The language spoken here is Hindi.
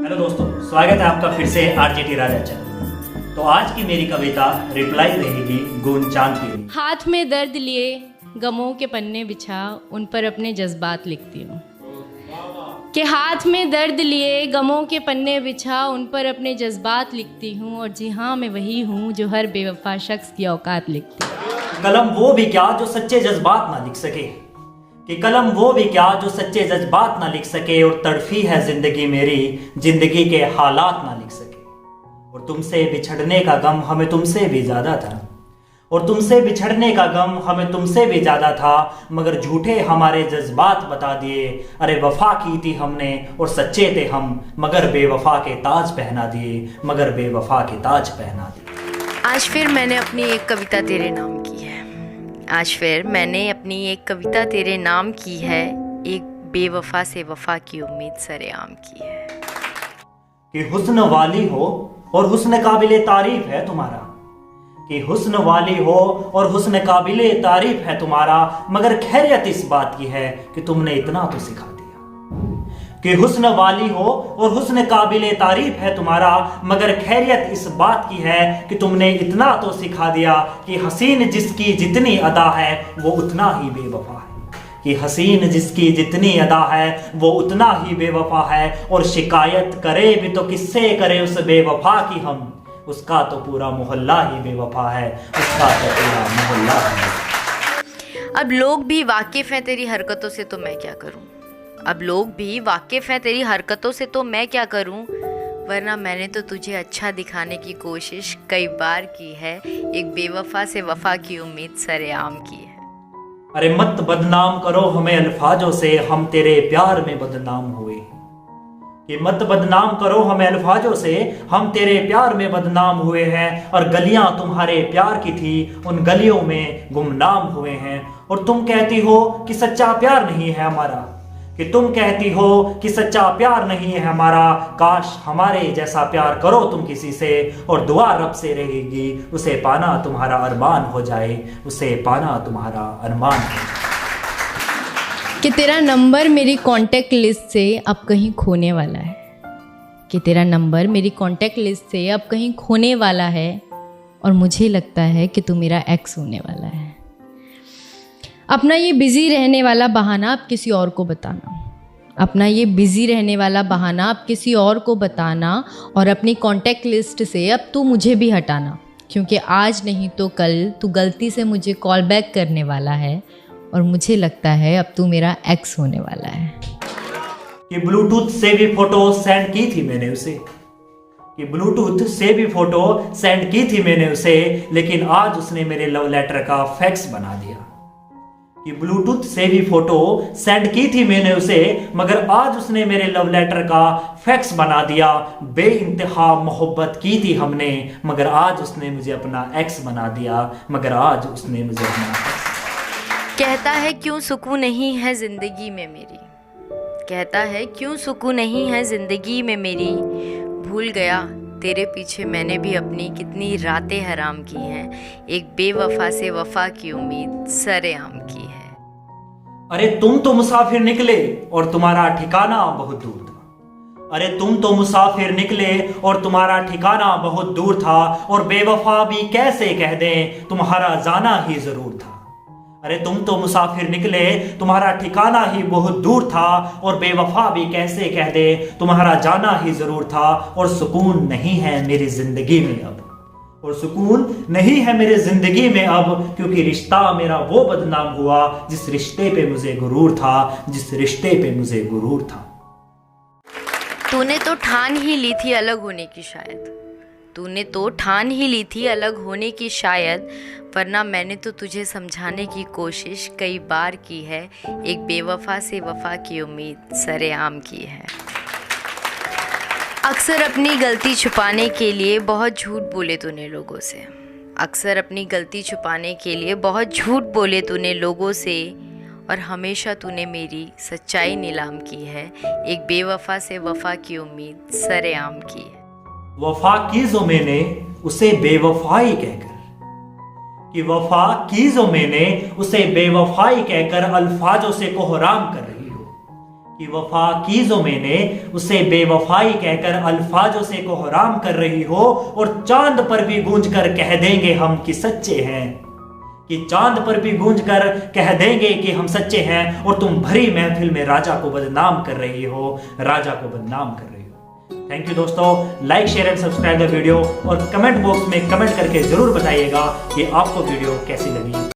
हेलो दोस्तों, स्वागत है आपका फिर से आरजेटी राजा चैनल। तो आज की मेरी कविता रिप्लाई रहेगी गुण चांद के लिए। हाथ में दर्द लिए गमों के पन्ने बिछा उन पर अपने जज्बात लिखती हूँ। कि हाथ में दर्द लिए गमों के पन्ने बिछा उन पर अपने जज्बात लिखती हूँ। और जी हाँ, मैं वही हूँ जो हर बेवफा शख्स की औकात लिखती हूँ। कलम वो भी क्या जो सच्चे जज्बात ना लिख सके, कि कलम वो भी क्या जो सच्चे जज्बात ना लिख सके। और तड़फी है जिंदगी मेरी, जिंदगी के हालात ना लिख सके। और तुमसे बिछड़ने का गम हमें तुमसे भी ज्यादा था, और तुमसे बिछड़ने का गम हमें तुमसे भी ज्यादा था। मगर झूठे हमारे जज्बात बता दिए। अरे वफा की थी हमने और सच्चे थे हम, मगर बेवफा के ताज पहना दिए, मगर बेवफा के ताज पहना दिए। आज फिर मैंने अपनी एक कविता तेरे नाम की है। आज फिर मैंने अपनी एक कविता तेरे नाम की है। एक बेवफा से वफा की उम्मीद सरेआम की है। कि हुस्न वाली हो और हुस्न काबिले तारीफ है तुम्हारा, कि हुस्न वाली हो और हुस्न काबिले तारीफ है तुम्हारा। मगर खैरियत इस बात की है कि तुमने इतना तो सिखा दिया। कि हुस्न वाली हो और हुस्न काबिले तारीफ है तुम्हारा, मगर खैरियत इस बात की है कि तुमने इतना तो सिखा दिया कि हसीन जिसकी जितनी अदा है वो उतना ही बेवफा है। कि हसीन जिसकी जितनी अदा है वो उतना ही बेवफा है। और शिकायत करे भी तो किससे करे उस बेवफा की हम, उसका तो पूरा मोहल्ला ही बेवफा है, उसका तो पूरा मोहल्ला है। अब लोग भी वाकिफ हैं तेरी हरकतों से तो मैं क्या करूं। अब लोग भी वाकिफ हैं तेरी हरकतों से तो मैं क्या करूं। वरना मैंने तो तुझे अच्छा दिखाने की कोशिश कई बार की है। एक बेवफा से वफा की उम्मीद सरेआम की है। अरे मत बदनाम करो हमें अल्फाजों से, हम तेरे प्यार में बदनाम हुए। कि मत बदनाम करो हमें अल्फाजों से, हम तेरे प्यार में बदनाम हुए हैं। और गलियां तुम्हारे प्यार की थी, उन गलियों में गुमनाम हुए हैं। और तुम कहती हो कि सच्चा प्यार नहीं है हमारा, कि तुम कहती हो कि सच्चा प्यार नहीं है हमारा। काश हमारे जैसा प्यार करो तुम किसी से, और दुआ रब से रहेगी उसे पाना तुम्हारा अरमान हो जाए, उसे पाना तुम्हारा अरमान हो जाए। कि तेरा नंबर मेरी कांटेक्ट लिस्ट से अब कहीं खोने वाला है। कि तेरा नंबर मेरी कांटेक्ट लिस्ट से अब कहीं खोने वाला है। और मुझे लगता है कि तू मेरा एक्स होने वाला है। अपना ये बिज़ी रहने वाला बहाना अब किसी और को बताना। अपना ये बिज़ी रहने वाला बहाना अब किसी और को बताना। और अपनी कांटेक्ट लिस्ट से अब तू मुझे भी हटाना। क्योंकि आज नहीं तो कल तू गलती से मुझे कॉल बैक करने वाला है। और मुझे लगता है अब तू मेरा एक्स होने वाला है। कि ब्लूटूथ से भी फोटो सेंड की थी मैंने उसे, कि ब्लूटूथ से भी फोटो सेंड की थी मैंने उसे, लेकिन आज उसने मेरे लव लेटर का फैक्स बना दिया। कि ब्लूटूथ से भी फोटो सेंड की थी मैंने उसे, मगर आज उसने मेरे लव लेटर का फैक्स बना दिया। बेइंतहा मोहब्बत की थी हमने, मगर आज उसने मुझे अपना एक्स बना दिया, मगर आज उसने मुझे अपना एक्स। कहता है क्यों सुकून नहीं है जिंदगी में मेरी। कहता है क्यों सुकून नहीं है जिंदगी में मेरी। भूल गया तेरे पीछे मैंने भी अपनी कितनी रातें हराम की हैं। एक बेवफा से वफा की उम्मीद सरेआम की है। अरे तुम तो मुसाफिर निकले और तुम्हारा ठिकाना बहुत दूर था। अरे तुम तो मुसाफिर निकले और तुम्हारा ठिकाना बहुत दूर था। और बेवफा भी कैसे कह दें तुम्हारा जाना ही जरूर था। अरे तुम तो मुसाफिर निकले, तुम्हारा ठिकाना ही बहुत दूर था। और बेवफा भी कैसे कह दे तुम्हारा जाना ही जरूर था। और सुकून नहीं है मेरी जिंदगी में अब, और सुकून नहीं है मेरी जिंदगी में अब। क्योंकि रिश्ता मेरा वो बदनाम हुआ जिस रिश्ते पे मुझे गुरूर था, जिस रिश्ते पे मुझे गुरूर था। तूने तो ठान ही ली थी अलग होने की शायद। तूने तो ठान ही ली थी अलग होने की शायद। वरना मैंने तो तुझे समझाने की कोशिश कई बार की है। एक बेवफा से वफा की उम्मीद सरेआम की है। अक्सर अपनी गलती छुपाने के लिए बहुत झूठ बोले तूने लोगों से। अक्सर अपनी गलती छुपाने के लिए बहुत झूठ बोले तूने लोगों से। और हमेशा तूने मेरी सच्चाई नीलाम की है। एक बेवफा से वफा की उम्मीद सरेआम की है। वफा की जो मैंने उसे बेवफाई कहकर, कि वफा की जो मैंने उसे बेवफाई कहकर अल्फाजों से कोहराम कर रही हो। कि वफा की जो मैंने उसे बेवफाई कहकर अल्फाजों से कोहराम कर रही हो, और चांद पर भी गूंज कर कह देंगे हम कि सच्चे हैं, कि चांद पर भी गूंज कर कह देंगे कि हम सच्चे हैं, और तुम भरी महफिल में राजा को बदनाम कर रही हो, राजा को बदनाम कर रही हो। थैंक यू दोस्तों, like share and subscribe the video, और कमेंट बॉक्स में कमेंट करके जरूर बताइएगा कि आपको वीडियो कैसी लगी।